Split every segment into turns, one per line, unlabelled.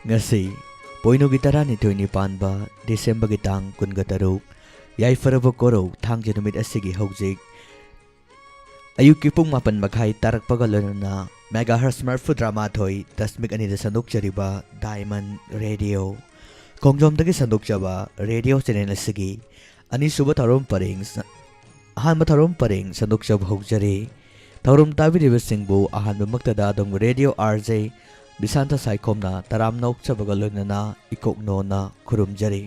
Ngasi Poinugi tarani panba Desember gitang kungataruk Yaifaraba korok thangja numit asigi haujik Ayuki pung mapan makai tarak pagalana Megahertz marfu drama thoi tasmik anida sanuk jariba Diamond Radio Kongjom dagi sanuk jaba radio channel asigi Ani suba tharom paring ahanba tharom paring sanuk jab haujari Tharom tabi singbu ahanba maktada dong radio RJ Bisanta Saikomna taram nok chabagalunana ikokno na kurumjari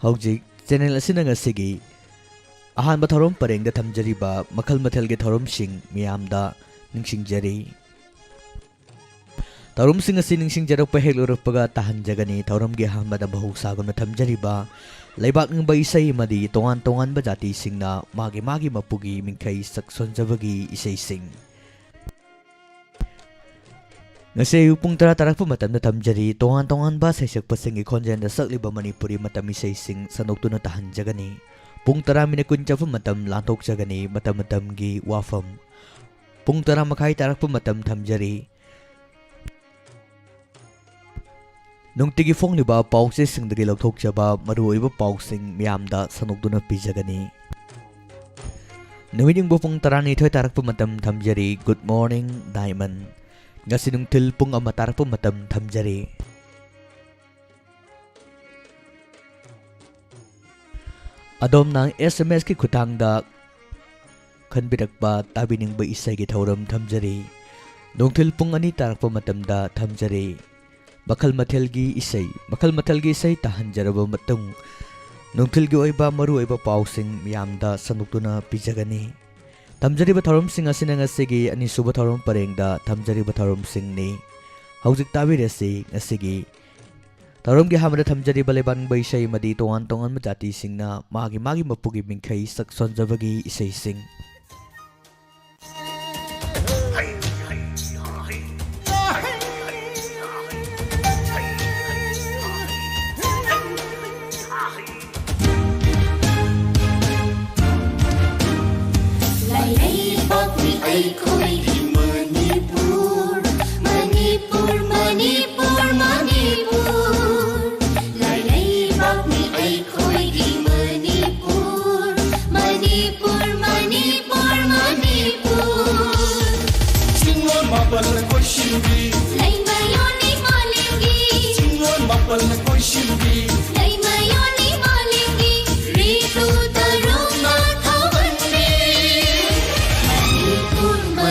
Haujik channel asina ngasigi ahanba tharom pareng da thamjariba makhal mathal ge tharom sing miyamda ningsingjari tharom sing asi ningsingjarok pa heglurpaga tahanjagani tharom ge ahanba da bahuk sagona thamjariba leibak ng baisai madi tongan ba jati singna magi mapugi mingkai saksonjabagi isai sing Ngasi upung tarak pa matam na tamjari tongan ba sa isak pasingi konjan da sakliba Manipuri matam isay sing sanok na tahan jagani. Pung tara minakunja pa matam lantok jagani matam gi wafam. Pung tara makai tarak pa matam tamjari. Nung tigi fong ni ba pauk sing dagi lagtok jaba maru iba pauk sing miyam da sanok na pijagani. Nawin yung bupong tara ni ito'y tarak pa matam tamjari. Good morning, Diamond. Nga sinungtil pong amatar po matam tamjari. Adom ng SMS ki kutang da kanbirak ba tabi ning ba isay gitawram tamjari. Nungtil pong anitar po matam da tamjari. Bakal matelgi isay tahan jaraba matong. Nungtil gi ba maru ay ba pausing miyamda sanukto na pijagani. Tamjari ba tharom sing asina ngasigi ani suba tharom parengda tamjari ba tharom sing ni haujik tabi resi ngasigi tharom gi hamada tamjari baleban baisai madi tongan majati sing na magi mapugi mingkai sakson jabagi isai sing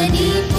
Manipur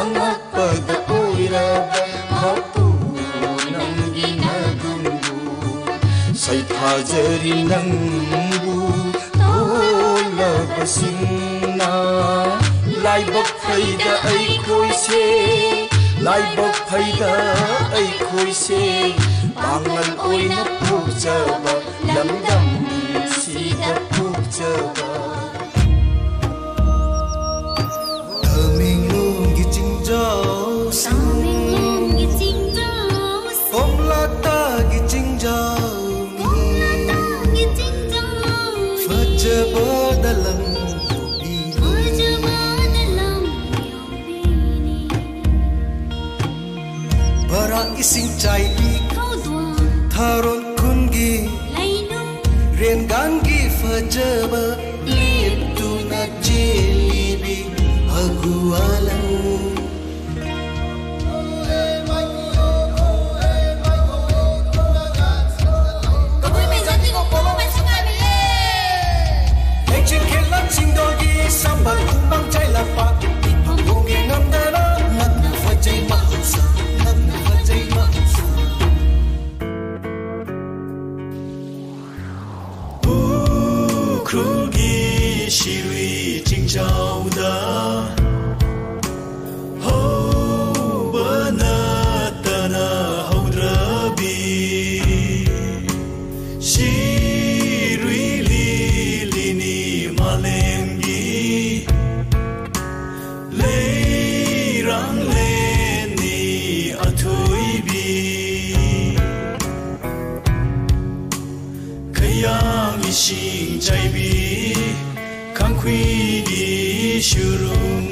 ꯄꯥꯡꯉꯛꯄꯗ ꯑꯣꯏꯔꯕ ꯃꯄꯨ ꯅꯪꯒꯤ ꯅꯒꯨꯟꯕꯨ ꯁꯩꯊꯥꯖꯔꯤ ꯅꯪꯕꯨ ꯇꯣꯜꯂꯕꯁꯤꯡꯅ ꯂꯥꯏꯕꯛ ꯐꯩꯗ ꯑꯩꯈꯣꯏꯁꯦ ꯂꯥꯏꯕꯛ ꯐꯩꯗ ꯑꯩꯈꯣꯏꯁꯦ ꯄꯥꯡꯒꯜ ꯑꯣꯏꯅ ꯄꯣꯛꯆꯕ ꯂꯝꯗꯝ ꯁꯤꯗ ꯄꯣꯛꯆꯕ
Tamenglonggi Jingzhou
Tamenglonggi Jingzhou
Omlatagi Jingzhou
Omlatagi Jingzhou
Fajaba dalam
Fajaba dalam yobini
Bara ising chai di
Kau dua
Tharon kungi
Lainu
Rengangi fajaba Liptu na jelibi Agualang Leching kelat singdogi Sambal kumbang cai lapak Ipang bungi ngamdara Nagna fajay mahausa Nagna fajay mahausa Ukrugi shiri jingzhou da Hou bana tana hou drabi Shiri li lini malengi Leirang leni atuibi Kayang ising jaibi Kang kui di shurung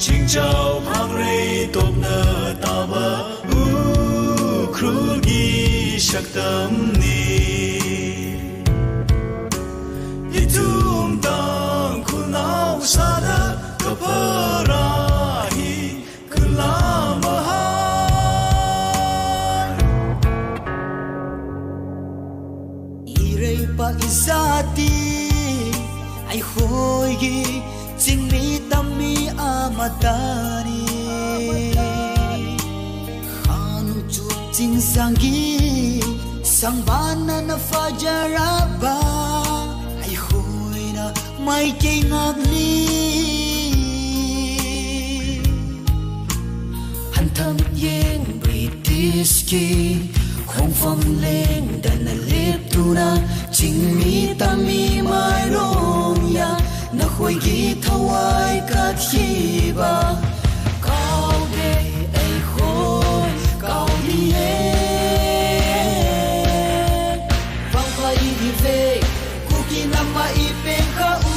Jingzhou phang rei top na taba Ukrul gi shaktam ni Itum dang kunau sada kaparahi kulamahar Irei pa izati Ai hoigi Jingmi tammi amatani Khanu chuk jing sangi Sangbana na fajaraba Ai hoina mai kei ngakni Hantam yeng British ki Khong phong leng dana lep tuna Jingmi tammi mai rong ya Na khoi gi thawai ka thiba Kau de ai khoi kau ni he Vang phai di ve ku ki nam ma I pen ka u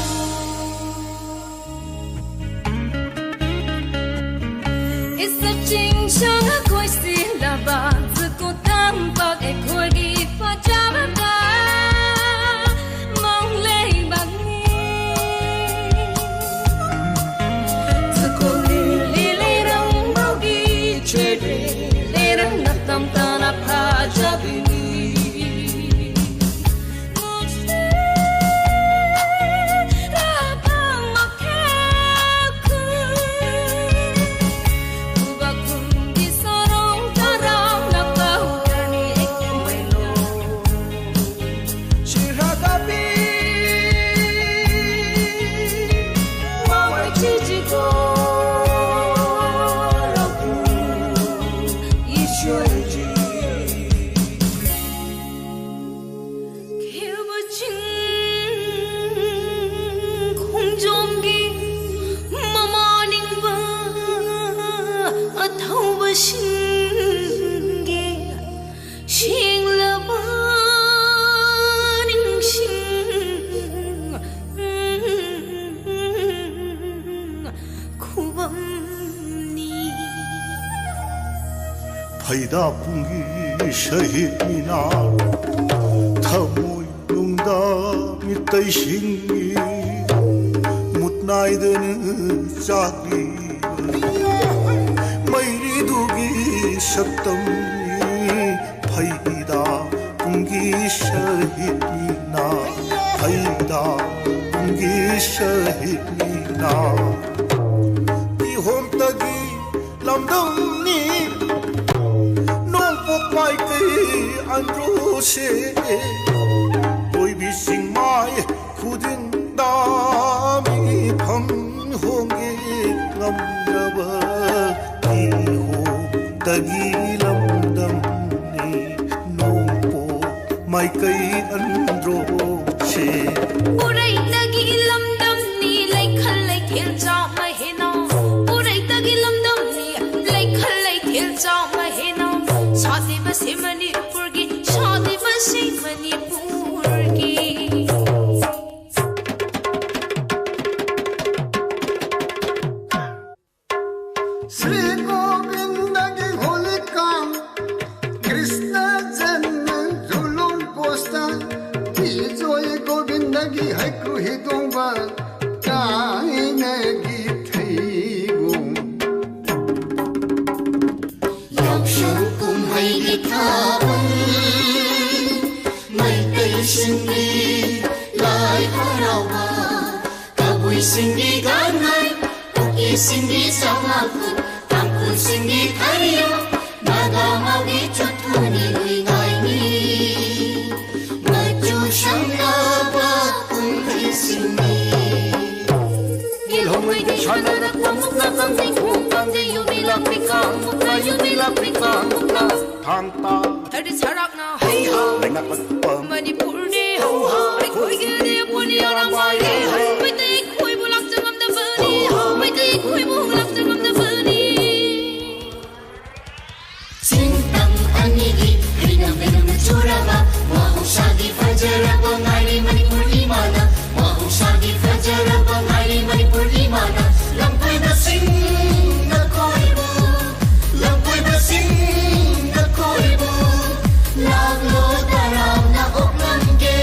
Is a ching chang a koi si la ba Zi ko tang bak e koi gi pa java da Mong lei bak ni Zi ko li li li rang bao gi chwe re Li rang na tam ta na pa jabi ni Mo che ra pa ma ke ku
Shiragabi Mawai chichiko Rabu Ishoji
Payda pungi shahid mina Thamoy nungda mitay shingi Mutnay dana chakli Mayri dugi shaktam Payda pungi shahid mina Payda pungi shahid mina Ihom tagi lamdamni nong pok mai kai andro se oi bi sing mai khuding da mi pham honge ngam raba ki ho dagi lamdamni nong pok mai kai andro se
Uray tagi lamdam ni lay khal lay thil chaw mahina Uray tagi lamdam ni lay khal lay thil chaw mahina Shadi basi Manipur ki Shadi basi Manipur ki
Sri Govinda ki holy kam Krishna janma zulum posta Ki joy Govinda ki haiku hidongba Kaina ki thaigu
Yakshang kum hai ki thaban Mai tay singdi lai harawa Kabui singdi ganai Puki singdi samakun Tangkun singdi thariya Naga magi chutuni ui ngai ni Maju shangla ba kum hai singdi
Ilhong ay di shalarak pamuk na kang di kung di yubilak pikang mukla yubilak pikang mukla
thang ta
Tadi sarak na hay ha
lenga pat pam
Manipur ni ho ha Ay koi giri puni orang wali ha May tay koi bulak jangam da bani ha May tay koi bulak jangam da bani
Sintang anigi Rina benam churaba Mahu shadi fajara Bangari Manipur imana Mahu shadi fajara Bangari Manipur imana Lampai da sing na koibu Lampai da sing na koibu Laglo taram na oklamge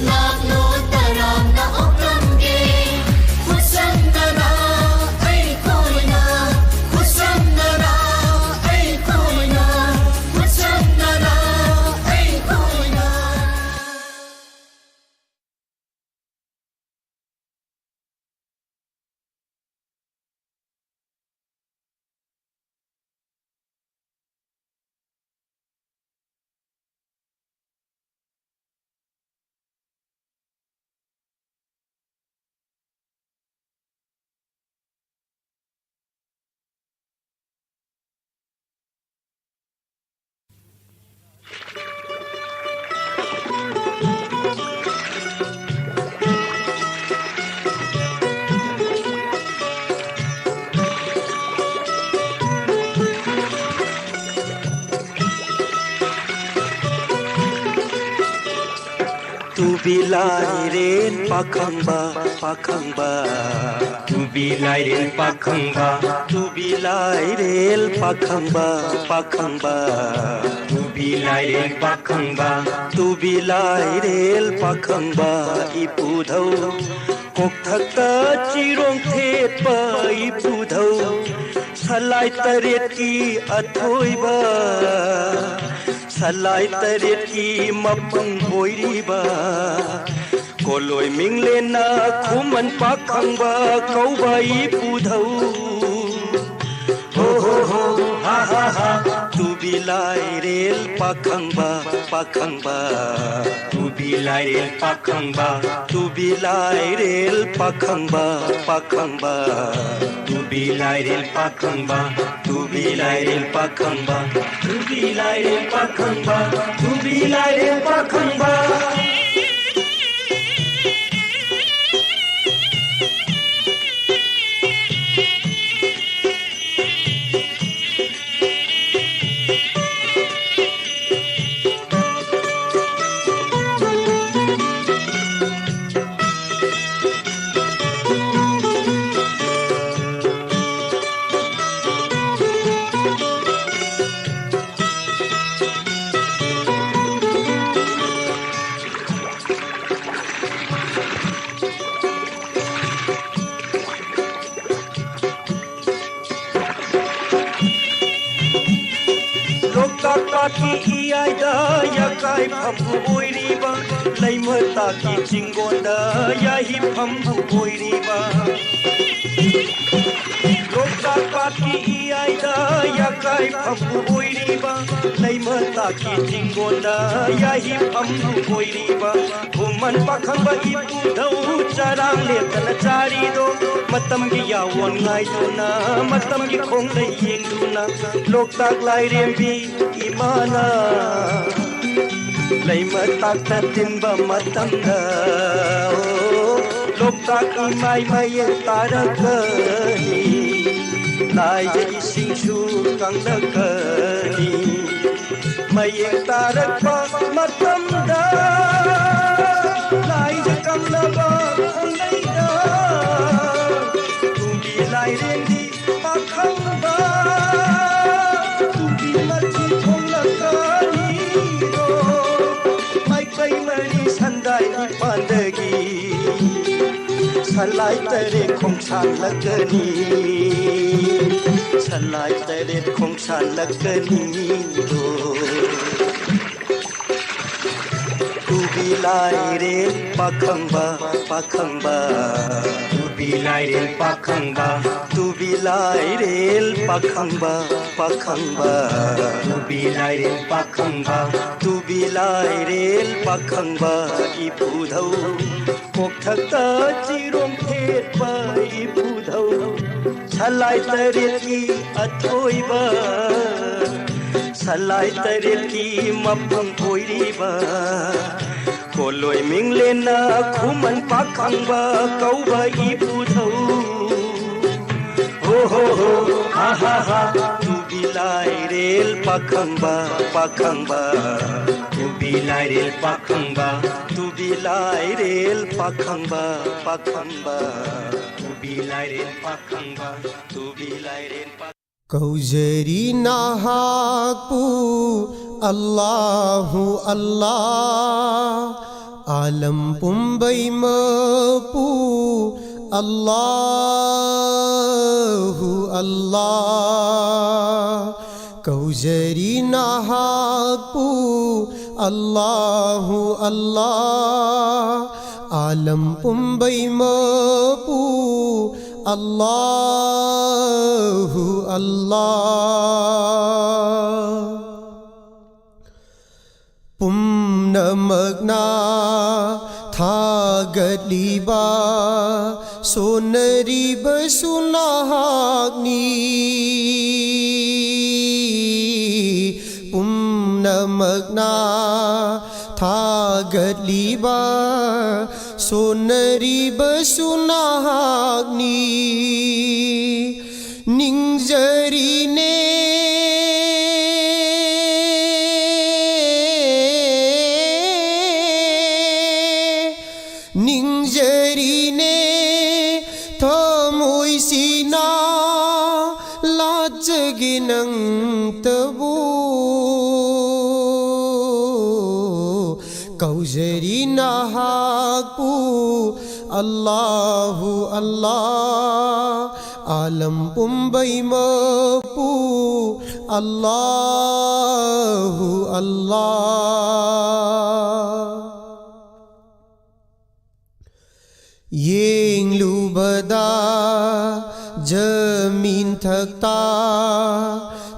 Laglo taram na oklamge Khusang na na ay koina Khusang na na ay koina Khusang na na ay koina
Tubilairen pakangba pakangba Tubilairen pakangba Tubilairen pakangba pakangba Tubilairen pakangba Tubilairen pakangba ipudhau kokthakta chirong thetpa ipudhau salai taret ki athoiba Salai taret ki mapung boiriba Koloi mingle na khuman pakhangba Kauba ipudhau Ho ho ho ha ha ha Tubilai rel pakhangba pakhangba Tubilai rel pakhangba Tubilai rel pakhangba pakhangba Tubilai rel pakhangba Tubilai rel pakhangba Tubilai rel pakhangba Tubilai rel pakhangba पाटकी इयाइदा याकाई फम्बु ओइरिबा लैमताकी चिंगोंदा याहि फम्बु ओइरिबा लोकताक पाटकी इयाइदा याकाई फम्बु ओइरिबा लैमताकी चिंगोंदा याहि फम्बु ओइरिबा हुमन पाखंबा इपुधौ चारांग लेतन चारिदो मतमगी यावोन ngaiduna mattamgi khonglei yengduna loktak lairembi imana laimatak ta tinba matamda loktak imai mayeng tarakani laije isingsu kanglakani mayeng tarakpa matamda laije kamlaba khonleida Lairendi pakhangba tubi marchi thonglakani do mai pai mari sandai ni pandagi salai tere khongsan lagani salai tere khongsan lagani do tubi laire pakhangba pakhangba Bilairel pakhangba tu bilairel pakhangba pakhangba tu bilairel pakhangba tu bilairel pakhangba ipudhau kokthakta chirom phet ba ipudhau salai taret ki athoiba salai taret ki mapang oiriba Koloi minglena khuman pakhangba kauba ipudhau ho ho ho ha ha ha tu bilairel pakhangba pakhangba tu bilairel pakhangba tu bilairel pakhangba pakhangba tu bilairel pakhangba tu bilairel
Kaujari nahakpu Allahu Allah Alam pumbai mapu Allahu Allah Kaujari nahakpu Allahu Allah Alam pumbai mapu Allahu Allah Pumnamagna thagatliba sonariba sunahagni Pumnamagna thagatliba sonariba sunahagni Ningjarine Ningjarine thamoisina lajaginang tabu Kaujari nahakpu Allahu Allah Alam pumbai mapu Allahu Allah Yeng lubada jamin thakta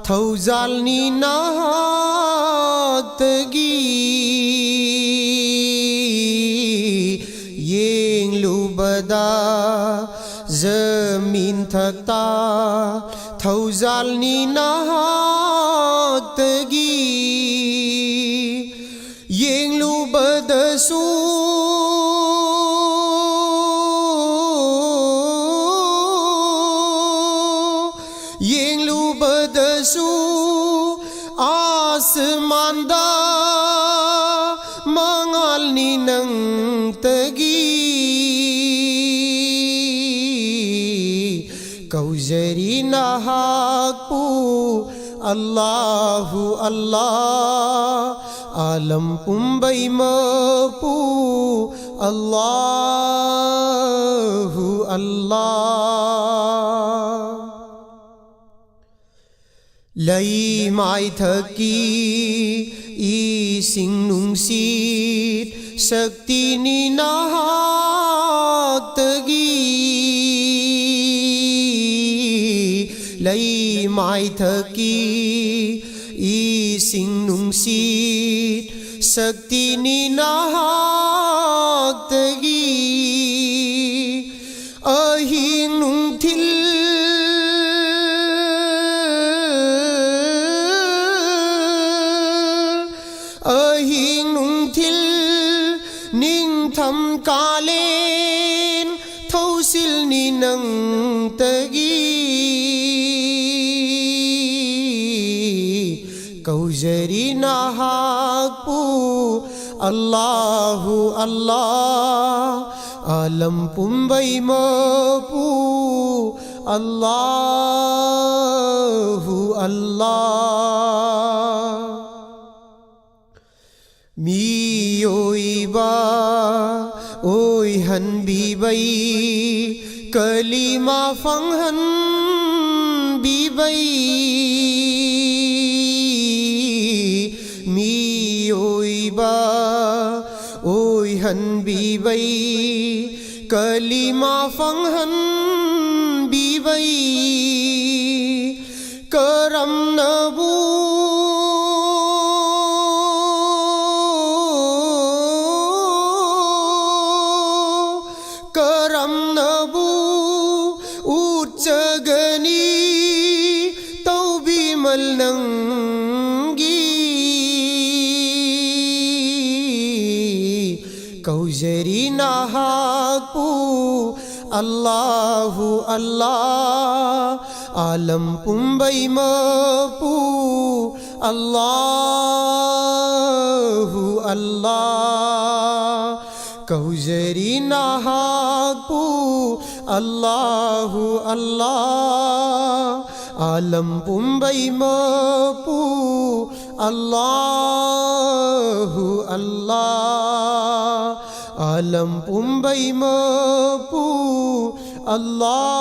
thauzal ni nahak tagi Yeng lubada jamin thakta thauzal ni nahak tagi Yeng lubada su Yeng lubada su asmanda mangal ni nang tagi Kaujari nahakpu Allahu Allah Alam pumbai mapu Allahu Allah Lay mai thaki ising nungsit sakti ni nahak tagi lay mai thaki ising nungsit sakti ni nahak tagi ahing nungthil ahing nungthil ning tham kalen thausil ni nang tagi kaujari nahakpu Allahu Allah alam pumbai mapu Allahu Allah mi oi ba oi han bi bai kalima phang han bi bai mi oi ba oi han bi bai kalima phang han bi bai karam nabu karam nabu ucagani taubi malnangi kaujari nahakpu Allahu Allah alam pumbai mapu Allahu Allah kaujari nahakpu Allahu Allah alam pumbai mapu Allahu Allah alam pumbai mapu Allahu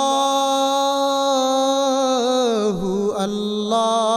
Allah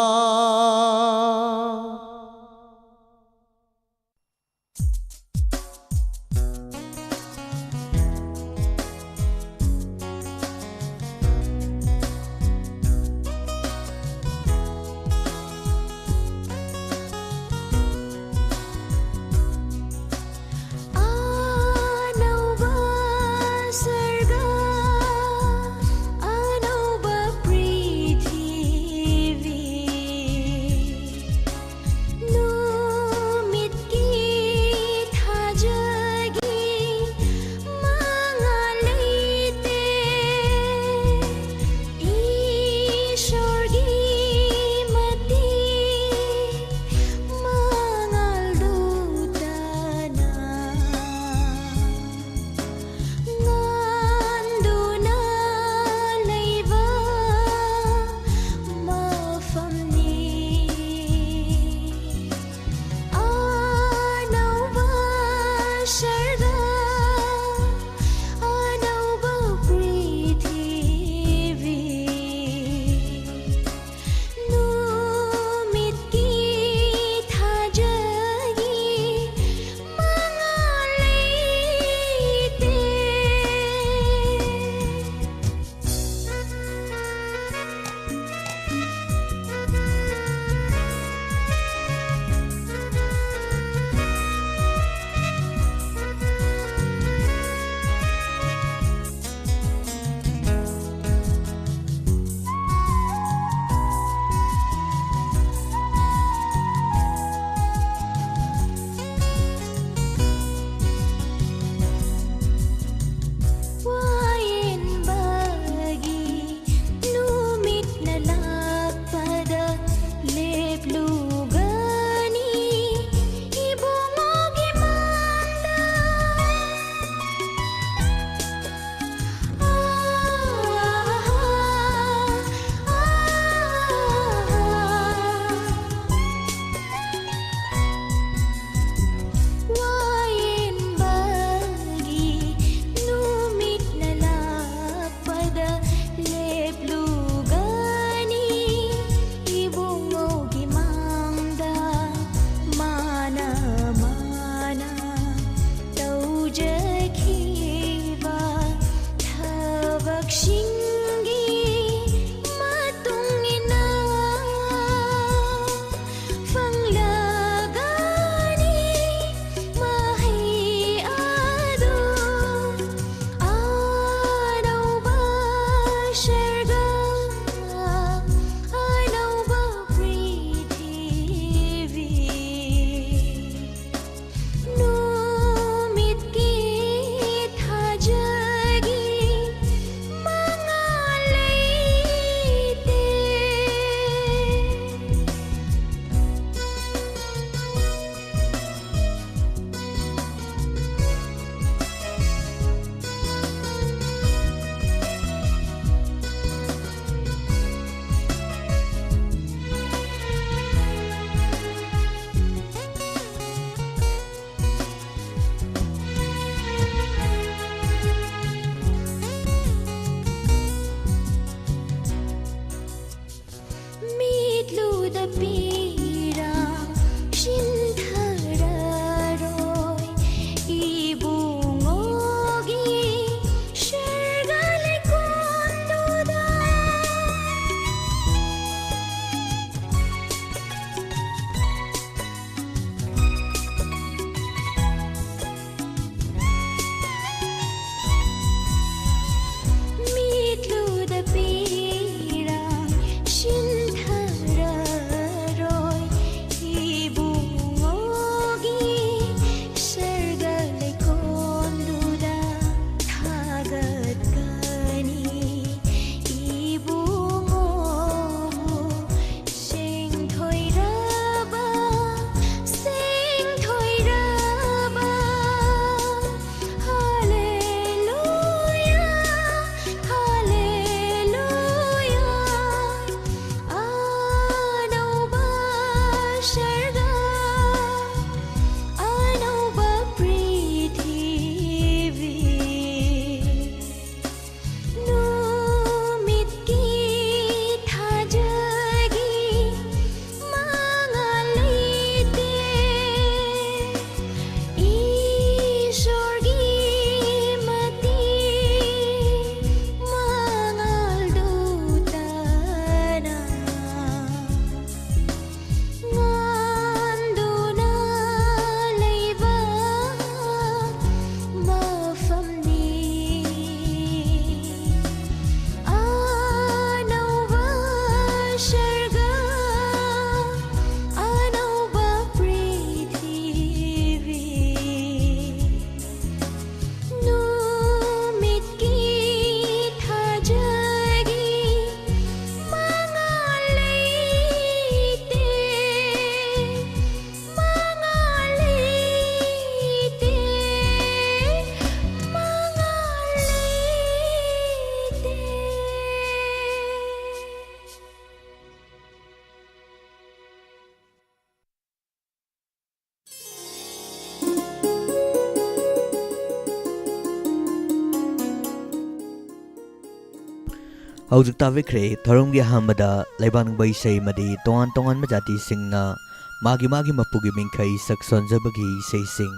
Hꯧjuk tavikre thoronggi hamada laibang bai sei madi tongan majati singna magi mapugi mingkai sakson jabagi sei sing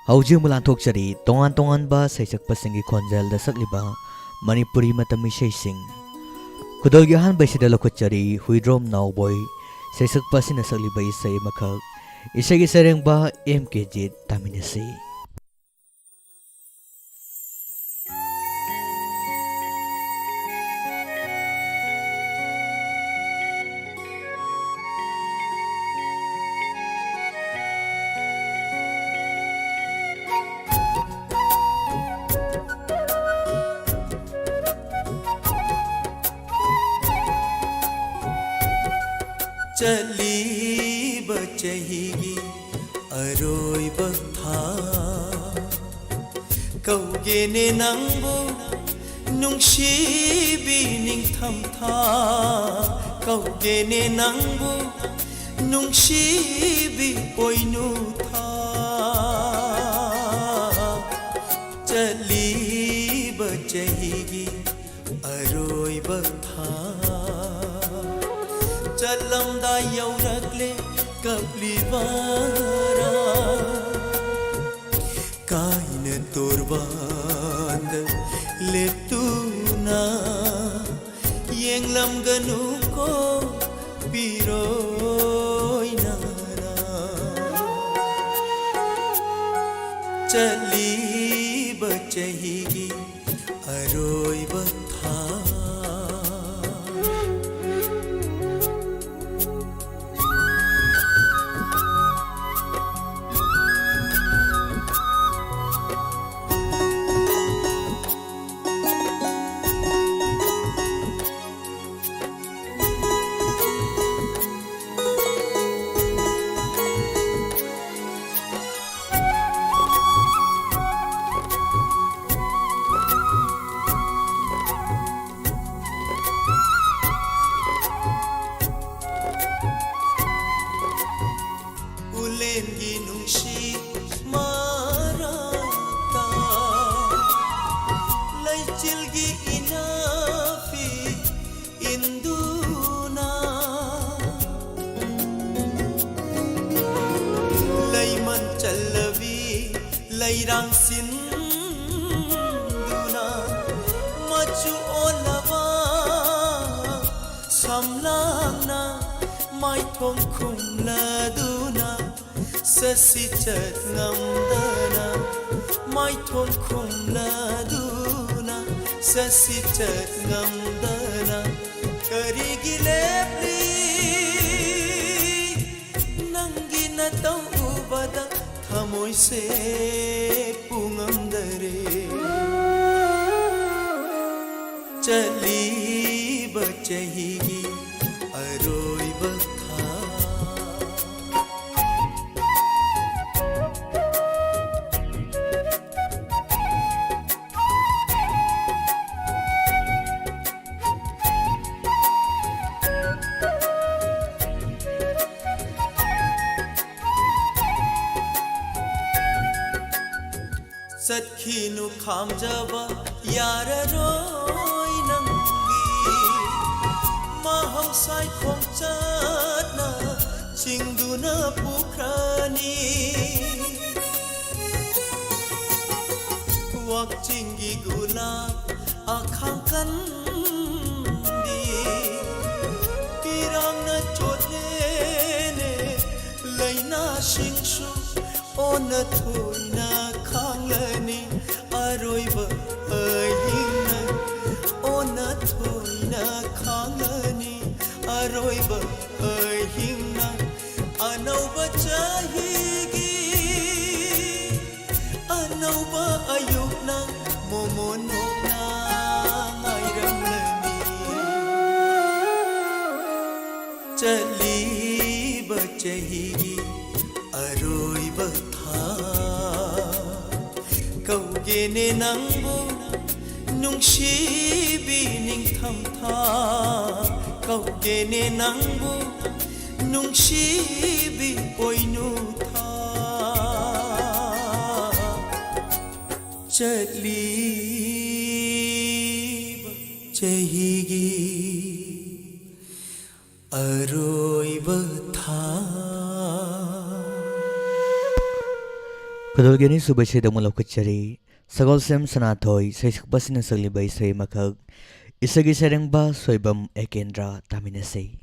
hauji mulan thokchari tongan ba saisak pasingi khonjal da sakliba manipuri matami sei sing kudolgi han bai sida lokochari huidrom now boy saisak pasina sakliba sei makhak isagi sereng ba mkj taminasi
चली बचही अरोई बथा कौगे ने नंगो नुंगशीबी निंगथम था कौगे ने नंगो नुंगशीबी पोइनु था चली बचही अरोई बथा चलमदा यौरकले कपलीवारा काइन तोरबांद लेतुना येंगलम गनु को पिरोय नारा चली बचही अरोय बथा leirang sinduna machu olava samlangna mai thom khumladuna sasichat ngamdana mai thom khumladuna sasichat ngamdana karigi lepli nangi na tau ubada thamoi se pungamdare chali bachahigi aroi bakha Satkhinu khamjaba yararoi nangi maham sai khomchatna chingduna pukhrani wak chingi gula akhang kandi pirangna chotne ne laina singshu ona thoina khanglani aroiba ahingna ona thoina khanglani aroiba ahingna anauba chahigi anauba ayukna momonokna ngairamlani chali bachahigi aroiba kaugene nangbu nungsibi ningthamtha kaugene nangbu nungsibi oinutha chali chehigi aroiba tha
Kadolgeni subase damulaw kachari sagol sem sanathoi saisakpasina saglibay say makag isagi serengba soibam ekendra taminase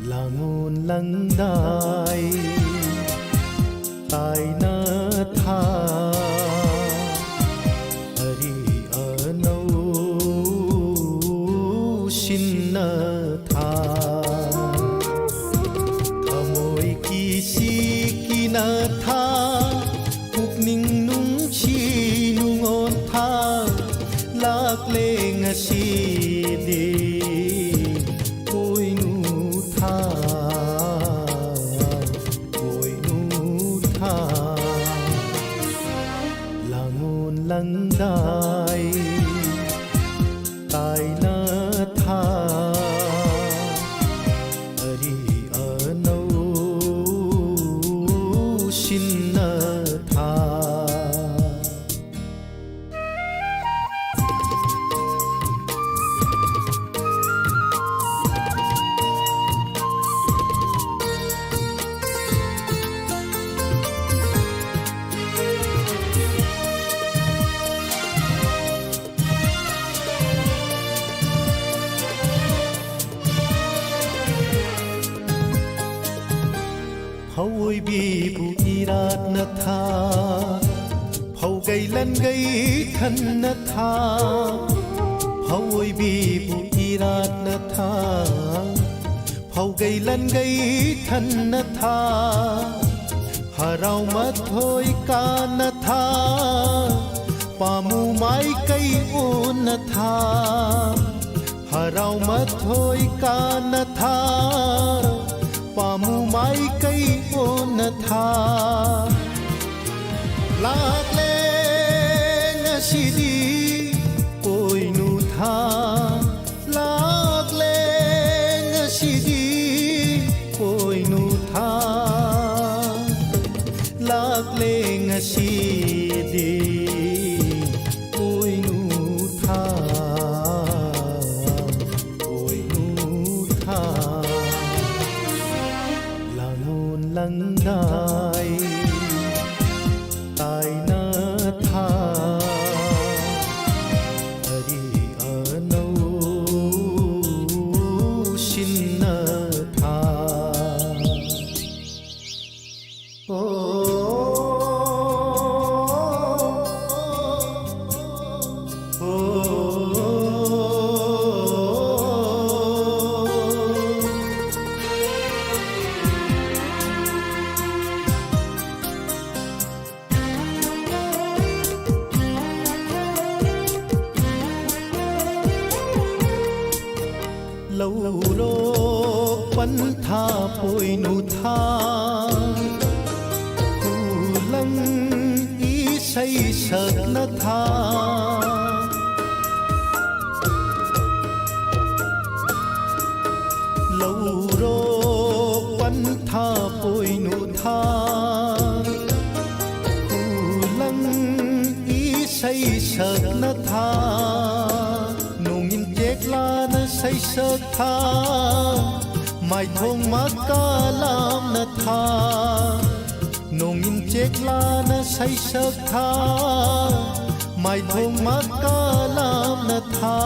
langun langdai tai na tha hari anau shinna tha thamoi kisi kina tha pukning nung chi nungon tha lak le ngasi di langdai tai na tha ari anau shinna tha hoi bi bu irat na tha phau gai lan gai than na tha hoi bi bu irat na tha phau gai lan gai than na tha harau mat hoi ka na tha pamu mai kai o na tha harau mat hoi ka na tha pamu mai kai o na tha lak le ngasi di oi nu tha lak le ngasi di oi nu tha lak le ngasi di langai tai na tha ari anau shin na tha lâu rô quấn tha bôi nụ tha cu lăng ý say sợt na tha lâu rô quấn tha bôi nụ tha cu lăng ý say sợt na tha nung in chek la na say sợt tha mai thong ma ka lam na tha nung in chek la na say sợt tha mai thong ma ka lam na tha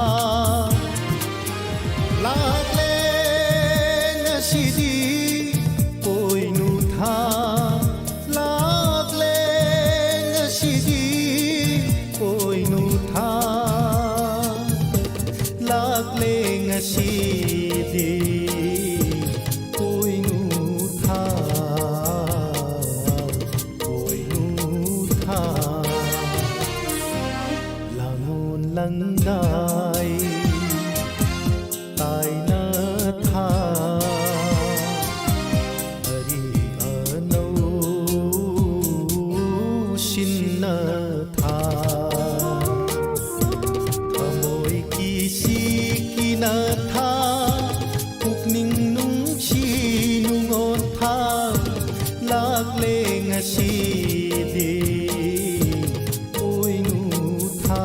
lạc lên si đi cội nụ tha lạc lên si đi cội nụ tha lạc lên si đi cội nụ tha cội nụ tha langun langai tai na tha ari anau shin na tha thamoi ki si ki na tha pukning nung chi nung on tha lạc le ngasi di oi nu tha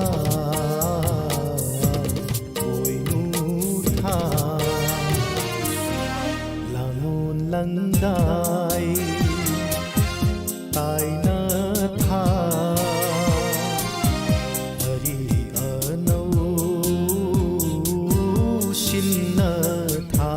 langai tai na tha ari anau shin na tha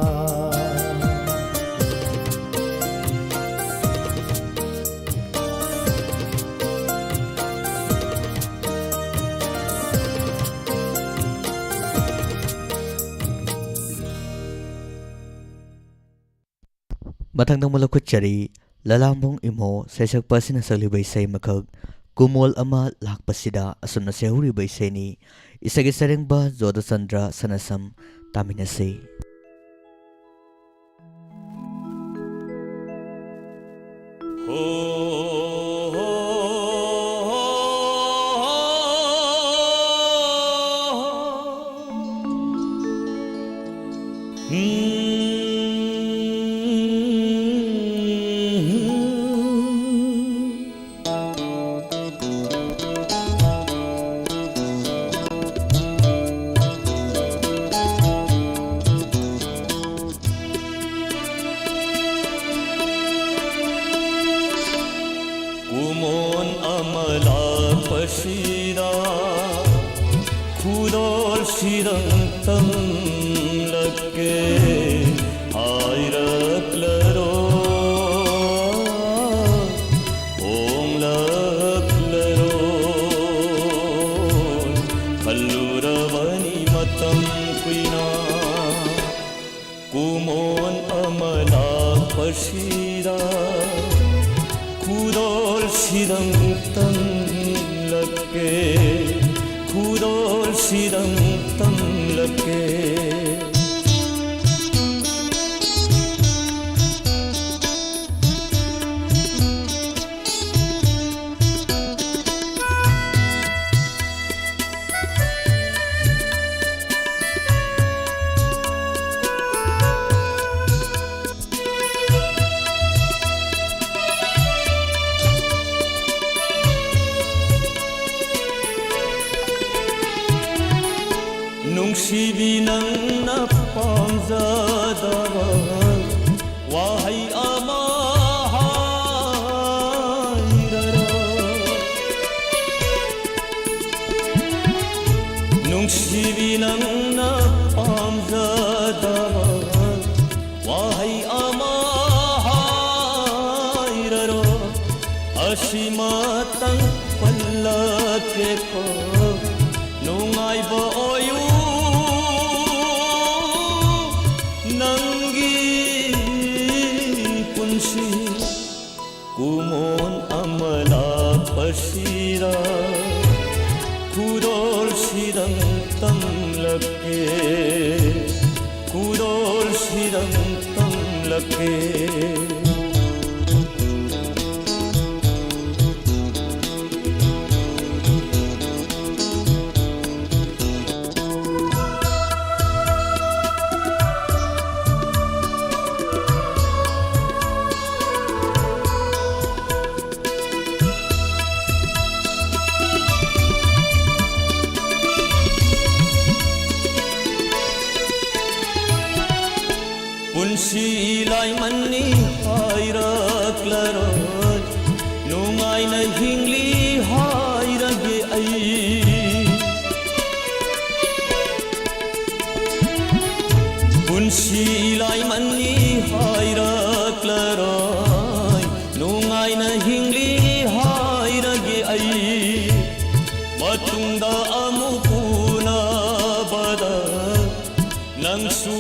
Matangdang malakut chari lalambong imo sesak pasina salibay say makag kumol ama lakpasida asumna sehuri bay ni isagi sareng ba Zoda Sandra sanasam taminase.
Kumon amala pasira khudol sirang tam lake ayraklaro om laklaro kalluravani matam kuina kumon amala pasira khudol sirang tam lake khudol sirang tam lake nung si binang ꯅꯨꯡꯁꯤꯕꯤ ꯅꯪꯅ ꯄꯥꯝꯖꯗꯕ ꯋꯥꯍꯩ ꯑꯃ ꯍꯥꯏꯔꯔꯣ ꯑꯁꯤꯃꯇꯪ ꯄꯜꯂꯛꯀꯦꯀꯣ ꯅꯨꯡꯉꯥꯏꯕ ꯑꯣꯏꯌꯨ ꯅꯪꯒꯤ ꯄꯨꯟꯁꯤ ꯀꯨꯃꯣꯟ ꯑꯃ ꯂꯥꯛꯄꯁꯤꯗ ꯈꯨꯗꯣꯜꯁꯤꯗꯪ ꯇꯝꯂꯛꯀꯦ ꯈꯨꯗꯣꯜꯁꯤꯗꯪ ꯇꯝꯂꯛꯀꯦ ꯄꯨꯟꯁꯤ ꯂꯥꯏꯃꯟꯅꯤ ꯍꯥꯏꯔꯛꯂꯔꯣꯏ ꯅꯨꯡꯉꯥꯏꯅ ꯍꯤꯡꯂꯤ ꯍꯥꯏꯔꯒꯦ ꯑꯩ ꯄꯨꯟꯁꯤ ꯂꯥꯏꯃꯟꯅꯤ ꯍꯥꯏꯔꯛꯂꯔꯣꯏ ꯅꯨꯡꯉꯥꯏꯅ ꯍꯤꯡꯂꯤ ꯍꯥꯏꯔꯒꯦ ꯑꯩ ꯃꯇꯨꯡꯗ ꯑꯃꯨꯛ ꯎꯅꯕꯗ ꯅꯪꯁꯨ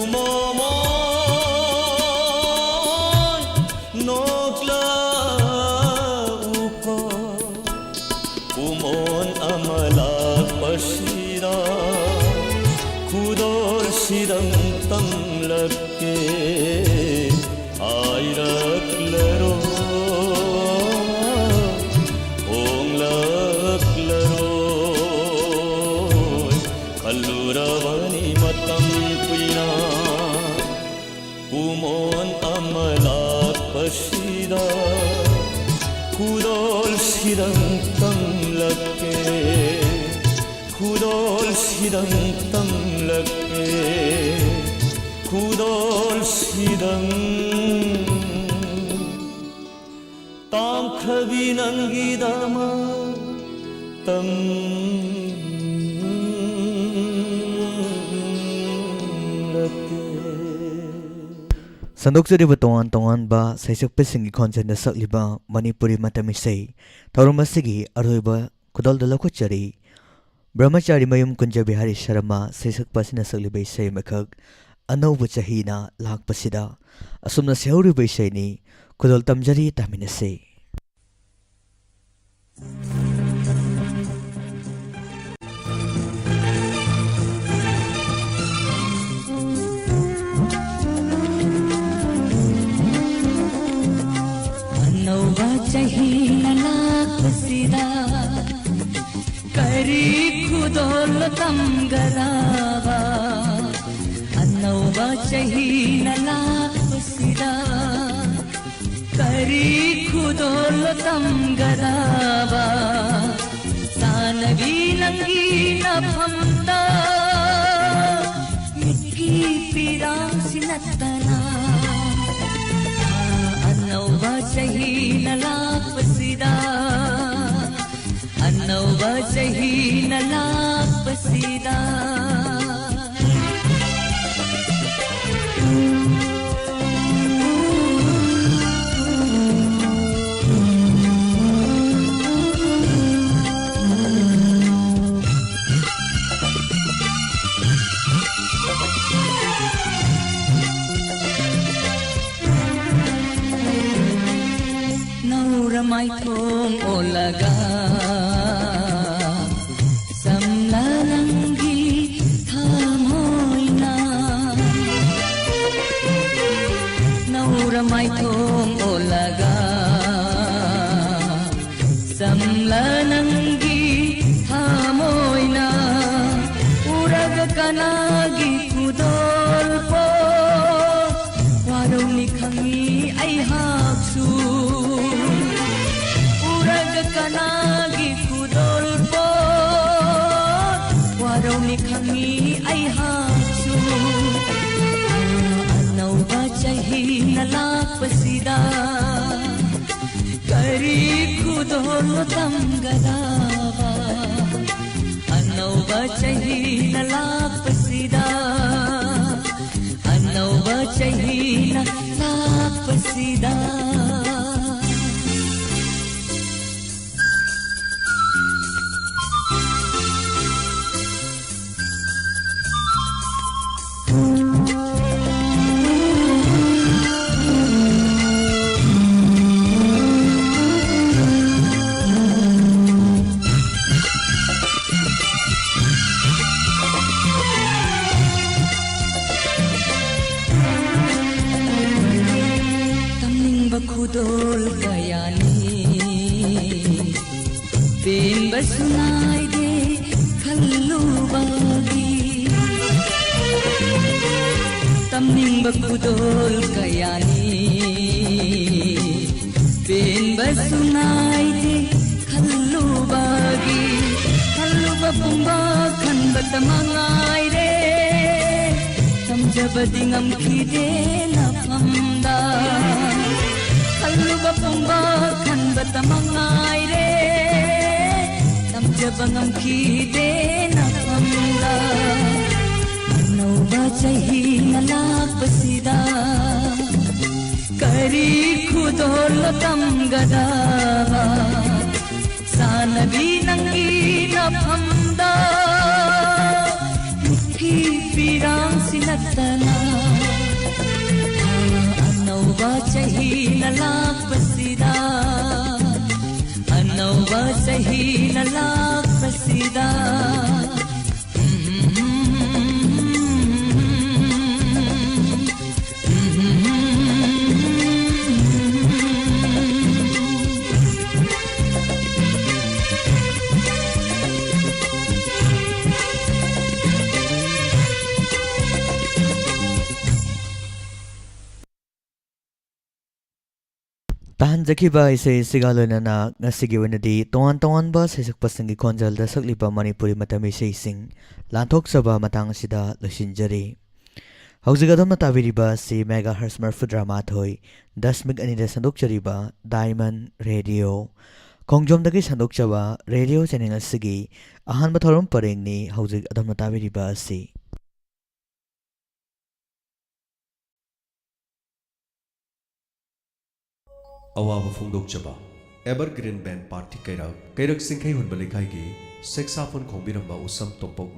ꯈꯨꯗꯣꯜꯁꯤꯗꯪ ꯇꯝꯂꯛꯀꯦ ꯍꯥꯏꯔꯛꯂꯔꯣ ꯍꯣꯡꯂꯛꯂꯔꯣꯏ ꯈꯜꯂꯨꯔꯕꯅꯤ ꯃꯇꯝ ꯀꯨꯏꯅ ꯀꯨꯃꯣꯟ ꯑꯃ ꯂꯥꯛꯄꯁꯤꯗ ꯈꯨꯗꯣꯜꯁꯤꯗꯪ ꯇꯝꯂꯛꯀꯦ ꯈꯨꯗꯣꯜꯁꯤꯗꯪ ꯇꯝꯂꯛꯀꯦ ꯈꯨꯗꯣꯜꯁꯤꯗꯪ ꯇꯥꯝꯈ꯭ꯔꯕꯤ ꯅꯪꯒꯤꯗꯃꯛ ꯇꯝꯂꯛꯀꯦ
ꯁꯟꯗꯣꯛꯆꯔꯤꯕ ꯇꯣꯉꯥꯟ ꯇꯣꯉꯥꯟꯕ ꯁꯩꯁꯛꯄꯁꯤꯡꯒꯤ ꯈꯣꯟꯖꯦꯜꯗ ꯁꯛꯂꯤꯕ ꯃꯅꯤꯄꯨꯔꯤ ꯃꯇꯝ ꯏꯁꯩ ꯊꯧꯔꯝ ꯑꯁꯤꯒꯤ ꯑꯔꯣꯏꯕ ꯈꯨꯗꯣꯜꯗ ꯂꯧꯈꯠꯆꯔꯤ ꯕ꯭ꯔꯍ꯭ꯃꯆꯥꯔꯤ ꯃꯌꯨꯝ ꯀꯨꯟꯖ ꯕꯤꯍꯥꯔꯤ ꯁꯔꯃ ꯁꯩꯁꯛꯄ ꯑꯁꯤꯅ ꯁꯛꯂꯤꯕ ꯏꯁꯩ ꯑꯃꯈꯛ ꯑꯅꯧꯕ ꯆꯍꯤꯅ ꯂꯥꯛꯄꯁꯤꯗ ꯑꯁꯨꯝꯅ ꯁꯩꯍꯧꯔꯤꯕ ꯏꯁꯩꯅꯤ ꯈꯨꯗꯣꯜ ꯇꯝꯖꯔꯤ ꯇꯥꯃꯤꯟꯅꯁꯤ
अनौवा चहीना लाखसिदा करी खुदोल तमगरावा अनौवा चहीना लाखसिदा करी खुदोल तमगरावा सानवी नंगी नफमदा मिकी पिरासिनतना अनौवा चहीना लाखसिदा अनौवा चहीना लाखसिदा नौरमाई थोम ओलगा समला नंगी थामोइना नौरमाई थोम ओलगा समला नंगी थामोइना उरग कनागी कुदोल पो वारोनी खंगी आई हाक्सू kanagi kudol po waraw ni kami ay haksu anaw ba chahi nalakpasida kari kudol tamgadawa ꯑꯅꯧꯕ ꯆꯍꯤꯅ ꯂꯥꯛꯄꯁꯤꯗ ꯑꯅꯧꯕ ꯆꯍꯤꯅ ꯂꯥꯛꯄꯁꯤꯗ khudol kayani pen basunai de khallu bagi tamning bakudol kayani pen basunai de khallu bagi khallu bapumba khan batamangai re samjabadi ngam khide na phamda Kalluba pumba khan batamangai re tamjabangam khide na phamda anauba chahi na lakpasida kari khudol tamgada sanabi nangi na phamda mithi pirang sinatana anauba chahi na lakpasida anauba chahi na lakpasida
Tahanjakiba isai sigalonana ngasigi wenadi toan ba sesakpasangi konjalda saklipa manipuri matami seising lanthokchaba matang sida losinjari haujigadam tabiriba si megahertz marfudramathoi 10.2 sandokchariba diamond radio kongjomdagi sandokchaba radio channel asigi ahanba thorom parengni haujig adam tabiriba si
अवाब फोंदोकचबा evergreen band party कैरक सिंखै हुनबा लेखाइगी saxophone खोंबिरंबा उसम तोंपोक